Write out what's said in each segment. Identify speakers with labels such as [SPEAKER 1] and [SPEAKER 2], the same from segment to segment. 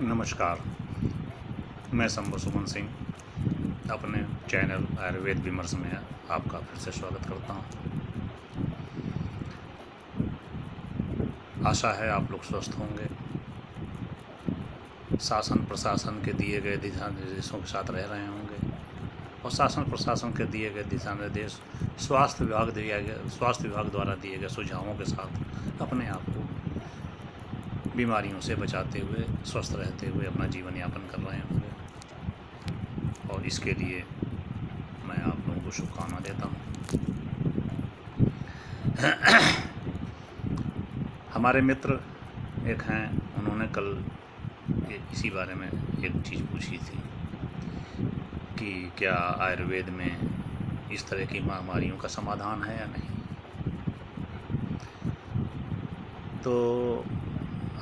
[SPEAKER 1] नमस्कार, मैं शंभु सुमन सिंह अपने चैनल आयुर्वेद विमर्श में आपका फिर से स्वागत करता हूं। आशा है आप लोग स्वस्थ होंगे, शासन प्रशासन के दिए गए दिशा निर्देशों के साथ रह रहे होंगे और शासन प्रशासन के दिए गए दिशा निर्देश स्वास्थ्य विभाग द्वारा दिए गए सुझावों के साथ अपने आप को बीमारियों से बचाते हुए स्वस्थ रहते हुए अपना जीवन यापन कर रहे होंगे और इसके लिए मैं आप लोगों को शुभकामना देता हूँ। हमारे मित्र एक हैं, उन्होंने कल इसी बारे में एक चीज़ पूछी थी कि क्या आयुर्वेद में इस तरह की महामारियों का समाधान है या नहीं। तो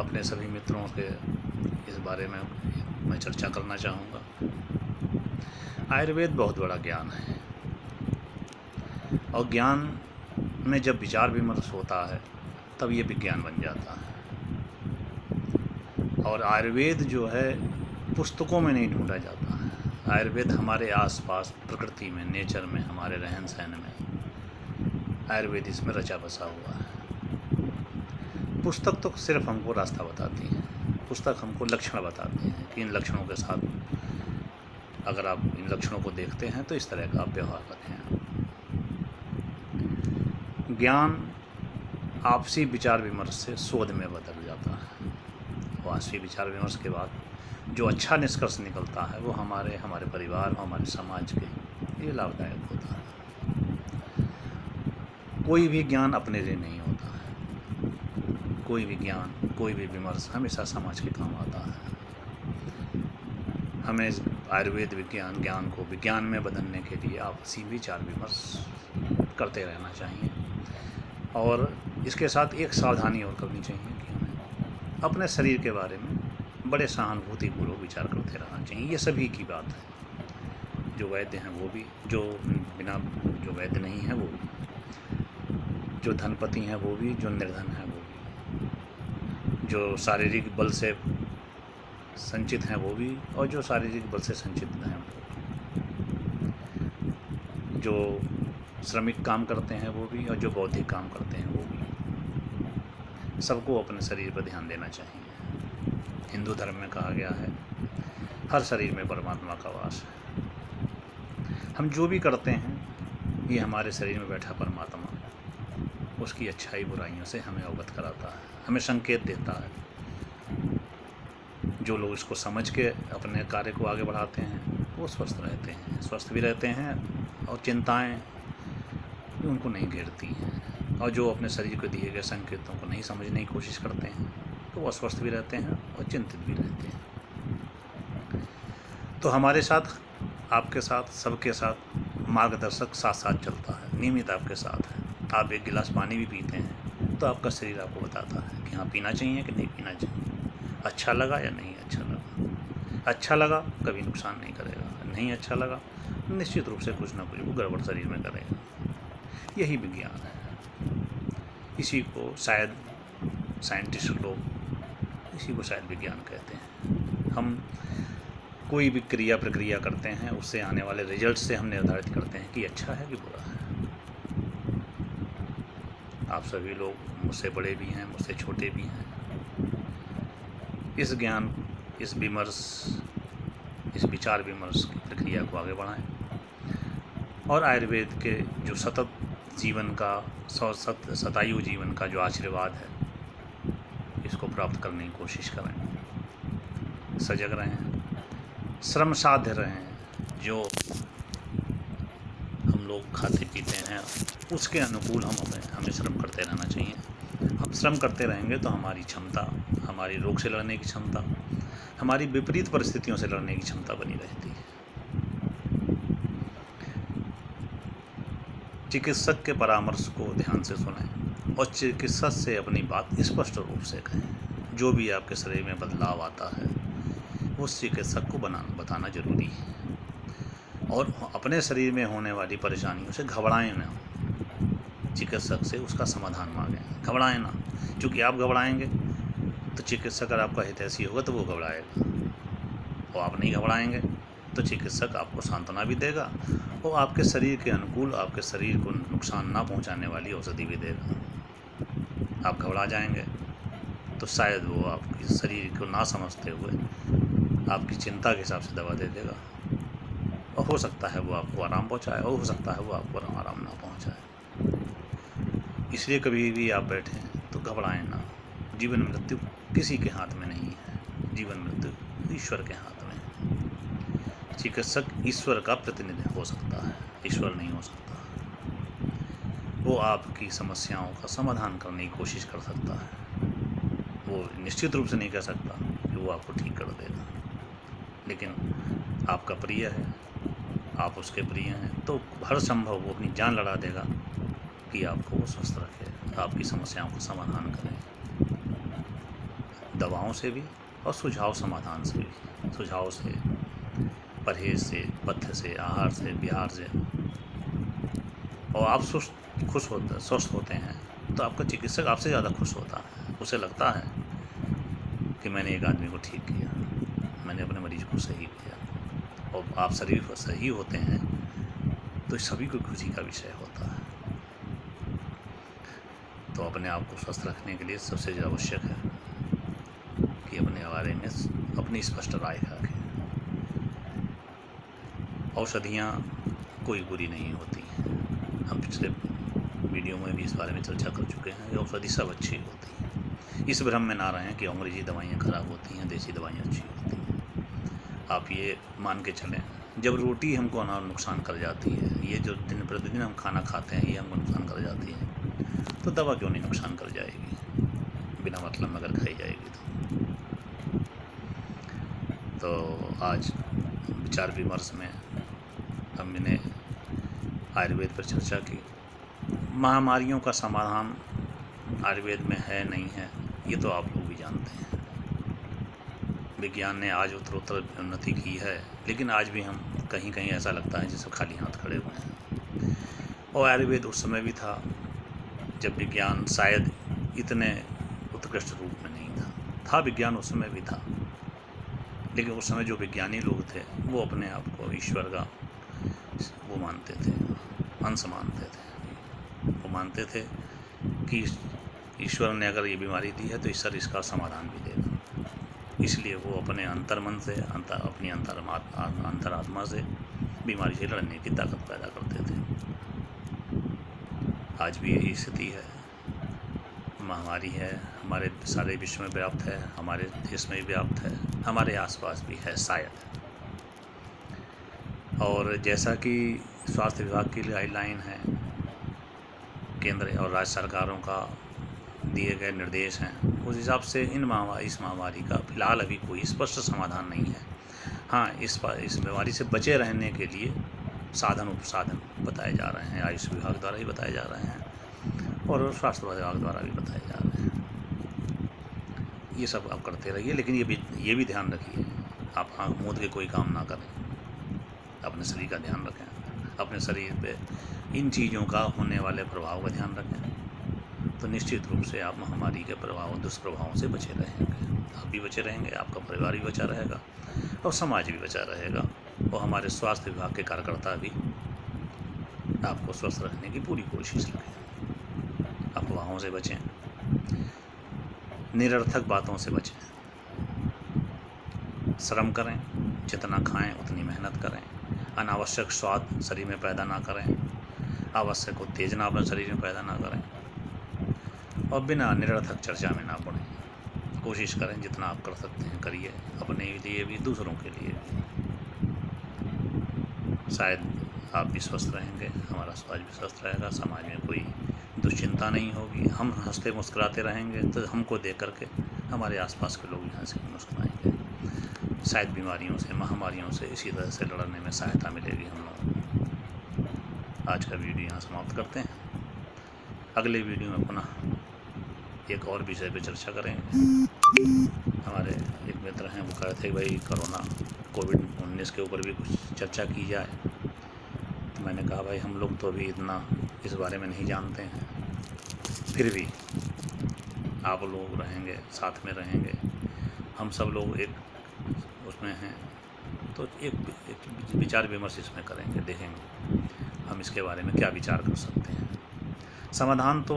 [SPEAKER 1] अपने सभी मित्रों के इस बारे में मैं चर्चा करना चाहूँगा। आयुर्वेद बहुत बड़ा ज्ञान है और ज्ञान में जब विचार विमर्श होता है तब ये विज्ञान बन जाता है। और आयुर्वेद जो है पुस्तकों में नहीं ढूंढा जाता है। आयुर्वेद हमारे आसपास प्रकृति में, नेचर में, हमारे रहन सहन में आयुर्वेद इसमें रचा बसा हुआ है। पुस्तक तो सिर्फ हमको रास्ता बताती है, पुस्तक हमको लक्षण बताती है कि इन लक्षणों के साथ अगर आप इन लक्षणों को देखते हैं तो इस तरह का आप व्यवहार करें। ज्ञान आपसी विचार विमर्श से शोध में बदल जाता है और आपसी विचार विमर्श के बाद जो अच्छा निष्कर्ष निकलता है वो हमारे परिवार और हमारे समाज के लिए लाभदायक होता है। कोई भी ज्ञान अपने लिए नहीं होता है, कोई भी ज्ञान, कोई भी विमर्श हमेशा समाज के काम आता है। हमें आयुर्वेद विज्ञान ज्ञान को विज्ञान में बदलने के लिए आपसी विचार विमर्श करते रहना चाहिए और इसके साथ एक सावधानी और करनी चाहिए कि हमें अपने शरीर के बारे में बड़े सहानुभूतिपूर्वक विचार करते रहना चाहिए। ये सभी की बात है, जो वैद्य हैं वो भी, जो वैद्य नहीं है वो भी, जो धनपति हैं वो भी, जो निर्धन हैं वो भी, जो शारीरिक बल से संचित हैं वो भी और जो शारीरिक बल से संचित हैं वो भी, जो श्रमिक काम करते हैं वो भी और जो बौद्धिक काम करते हैं वो भी। सबको अपने शरीर पर ध्यान देना चाहिए। हिंदू धर्म में कहा गया है हर शरीर में परमात्मा का वास है। हम जो भी करते हैं ये हमारे शरीर में बैठा परमात्मा उसकी अच्छाई बुराइयों से हमें अवगत कराता है, हमें संकेत देता है। जो लोग इसको समझ के अपने कार्य को आगे बढ़ाते हैं वो स्वस्थ रहते हैं, स्वस्थ भी रहते हैं और चिंताएं उनको नहीं घेरती हैं। और जो अपने शरीर को दिए गए संकेतों को नहीं समझने की कोशिश करते हैं तो वो अस्वस्थ भी रहते हैं और चिंतित भी रहते हैं। तो हमारे साथ, आपके साथ, सबके साथ मार्गदर्शक साथ साथ चलता है, नियमित आपके साथ है। आप एक गिलास पानी भी पीते हैं तो आपका शरीर आपको बताता है कि हाँ पीना चाहिए कि नहीं पीना चाहिए, अच्छा लगा या नहीं अच्छा लगा। अच्छा लगा कभी नुकसान नहीं करेगा, नहीं अच्छा लगा निश्चित रूप से कुछ ना कुछ वो गड़बड़ शरीर में करेगा। यही विज्ञान है। इसी को शायद साइंटिस्ट लोग इसी को शायद विज्ञान कहते हैं। हम कोई भी क्रिया प्रक्रिया करते हैं उससे आने वाले रिजल्ट से हम निर्धारित करते हैं कि अच्छा है कि बुरा है। आप सभी लोग मुझसे बड़े भी हैं, मुझसे छोटे भी हैं। इस ज्ञान, इस विचार विमर्श की प्रक्रिया को आगे बढ़ाएं और आयुर्वेद के जो सतत जीवन का शतायु जीवन का जो आशीर्वाद है इसको प्राप्त करने की कोशिश करें। सजग रहें, श्रम साध्य रहें। जो हम लोग खाते पीते हैं उसके अनुकूल हमें श्रम करते रहना चाहिए। हम श्रम करते रहेंगे तो हमारी क्षमता, हमारी रोग से लड़ने की क्षमता, हमारी विपरीत परिस्थितियों से लड़ने की क्षमता बनी रहती है। चिकित्सक के परामर्श को ध्यान से सुनें और चिकित्सक से अपनी बात स्पष्ट रूप से कहें। जो भी आपके शरीर में बदलाव आता है उस चिकित्सक को बताना जरूरी है और अपने शरीर में होने वाली परेशानियों से घबराएं ना। चिकित्सक से उसका समाधान मांगें, घबराएं ना, क्योंकि आप घबराएंगे तो चिकित्सक अगर आपका हितैषी होगा तो वो घबराएगा, और आप नहीं घबराएंगे तो चिकित्सक आपको सांत्वना भी देगा और आपके शरीर के अनुकूल, आपके शरीर को नुकसान ना पहुंचाने वाली औषधि भी देगा। आप घबरा जाएंगे तो शायद वो आपके शरीर को ना समझते हुए आपकी चिंता के हिसाब से दवा दे देगा, और हो सकता है वो आपको आराम पहुंचाए और हो सकता है वो आपको आराम ना पहुंचाए। इसलिए कभी भी आप बैठें तो घबराएं ना। जीवन मृत्यु किसी के हाथ में नहीं है, जीवन मृत्यु ईश्वर के हाथ में है। चिकित्सक ईश्वर का प्रतिनिधि हो सकता है, ईश्वर नहीं हो सकता। वो आपकी समस्याओं का समाधान करने की कोशिश कर सकता है, वो निश्चित रूप से नहीं कह सकता कि वो आपको ठीक कर देगा, लेकिन आपका प्रिय है, आप उसके प्रिय हैं, तो हर संभव वो अपनी जान लड़ा देगा कि आपको वो स्वस्थ रखे, आपकी समस्याओं का समाधान करें, दवाओं से भी और सुझाव समाधान से भी। सुझाव से, परहेज से, पथ्य से, आहार से, विहार से। और आप स्वस्थ होते हैं तो आपका चिकित्सक आपसे ज़्यादा खुश होता है। उसे लगता है कि मैंने एक आदमी को ठीक किया, मैंने अपने मरीज को सही किया। और आप शरीर को सही होते हैं तो सभी को खुशी का विषय होता है। तो अपने आप को स्वस्थ रखने के लिए सबसे ज़्यादा आवश्यक है कि अपने बारे में अपनी स्पष्ट राय रखें। औषधियाँ कोई बुरी नहीं होती। हम पिछले वीडियो में भी इस बारे में चर्चा कर चुके हैं। औषधि सब अच्छी होती है। इस भ्रम में ना रहें कि अंग्रेजी दवाइयाँ खराब होती हैं, देसी दवाइयाँ अच्छी होती हैं। आप ये मान के चलें, जब रोटी हमको नुकसान कर जाती है, ये जो दिन प्रतिदिन हम खाना खाते हैं ये हमको नुकसान कर जाती है, तो दवा क्यों नहीं नुकसान कर जाएगी, बिना मतलब में अगर खाई जाएगी तो आज विचार विमर्श में हमने आयुर्वेद पर चर्चा की। महामारियों का समाधान आयुर्वेद में है नहीं है ये तो आप लोग भी जानते हैं। विज्ञान ने आज उत्तरोत्तर उन्नति की है, लेकिन आज भी हम कहीं कहीं ऐसा लगता है जैसे खाली हाथ खड़े हुए हैं। और आयुर्वेद उस समय भी था जब विज्ञान शायद इतने उत्कृष्ट रूप में नहीं था विज्ञान उस समय भी था, लेकिन उस समय जो विज्ञानी लोग थे वो अपने आप को ईश्वर का वो मानते थे, अंश मानते थे। वो मानते थे कि ईश्वर ने अगर ये बीमारी दी है तो ईश्वर इसका समाधान भी देगा। इसलिए वो अपने अंतर्मन से, अपनी अंतरात्मा से बीमारी से लड़ने की ताकत पैदा करते थे। आज भी यही स्थिति है। महामारी है, हमारे सारे विश्व में व्याप्त है, हमारे देश में भी व्याप्त है, हमारे आसपास भी है शायद। और जैसा कि स्वास्थ्य विभाग की गाइडलाइन है, केंद्र और राज्य सरकारों का दिए गए निर्देश हैं, उस हिसाब से इस महामारी का फिलहाल अभी कोई स्पष्ट समाधान नहीं है। हाँ, इस बीमारी से बचे रहने के लिए साधन उपसाधन बताए जा रहे हैं, आयुष विभाग द्वारा भी बताए जा रहे हैं और स्वास्थ्य विभाग द्वारा भी बताए जा रहे हैं। ये सब आप करते रहिए, लेकिन ये भी ध्यान रखिए आप आँख मूंद के कोई काम ना करें। अपने शरीर का ध्यान रखें, अपने शरीर पे इन चीज़ों का होने वाले प्रभाव का ध्यान रखें, तो निश्चित रूप से आप महामारी के प्रभाव, दुष्प्रभावों से बचे रहेंगे। आप भी बचे रहेंगे, आपका परिवार भी बचा रहेगा और समाज भी बचा रहेगा, और हमारे स्वास्थ्य विभाग के कार्यकर्ता भी आपको स्वस्थ रखने की पूरी कोशिश करें। अफवाहों से बचें, निरर्थक बातों से बचें, श्रम करें, जितना खाएं उतनी मेहनत करें, अनावश्यक स्वाद शरीर में पैदा ना करें, आवश्यक उत्तेजना अपने शरीर में पैदा ना करें, और बिना निरर्थक चर्चा में ना पड़ें। कोशिश करें जितना आप कर सकते हैं करिए, अपने लिए भी दूसरों के लिए भी। शायद आप भी स्वस्थ रहेंगे, हमारा समाज भी स्वस्थ रहेगा, समाज में कोई दुश्चिंता नहीं होगी, हम हंसते मुस्कुराते रहेंगे तो हमको देख करके हमारे आसपास के लोग यहाँ से मुस्कुराएंगे। शायद बीमारियों से, महामारियों से इसी तरह से लड़ने में सहायता मिलेगी हम लोगों। आज का वीडियो यहाँ समाप्त करते हैं। अगले वीडियो में पुनः एक और विषय पर चर्चा करेंगे। हमारे एक मित्र हैं, वो कह रहे थे भाई कोविड-19 के ऊपर भी कुछ चर्चा की जाए, तो मैंने कहा भाई हम लोग तो अभी इतना इस बारे में नहीं जानते हैं, फिर भी आप लोग रहेंगे, साथ में रहेंगे, हम सब लोग एक उसमें हैं, तो एक विचार विमर्श इसमें करेंगे, देखेंगे हम इसके बारे में क्या विचार कर सकते हैं। समाधान तो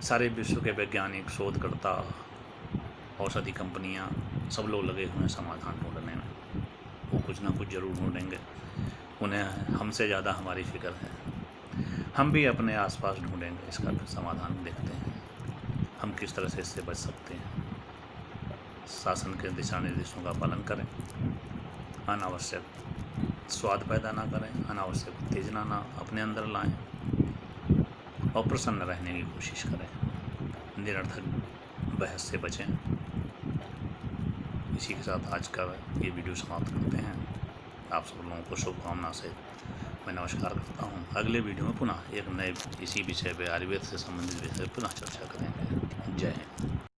[SPEAKER 1] सारे विश्व के वैज्ञानिक, शोधकर्ता, औषधि कंपनियां सब लोग लगे हुए हैं समाधान ढूंढने में। वो कुछ ना कुछ ज़रूर ढूंढेंगे, उन्हें हमसे ज़्यादा हमारी फिक्र है। हम भी अपने आसपास ढूंढेंगे इसका समाधान, देखते हैं हम किस तरह से इससे बच सकते हैं। शासन के दिशा निर्देशों का पालन करें, अनावश्यक स्वाद पैदा ना करें, अनावश्यक उत्तेजना ना अपने अंदर लाएं और प्रसन्न रहने की कोशिश करें। निरर्थक बहस से बचें। इसी के साथ आज का ये वीडियो समाप्त करते हैं। आप सब लोगों को शुभकामना से मैं नमस्कार करता हूँ। अगले वीडियो में पुनः एक नए इसी विषय पे, आयुर्वेद से संबंधित विषय पुनः चर्चा करेंगे। जय हिंद।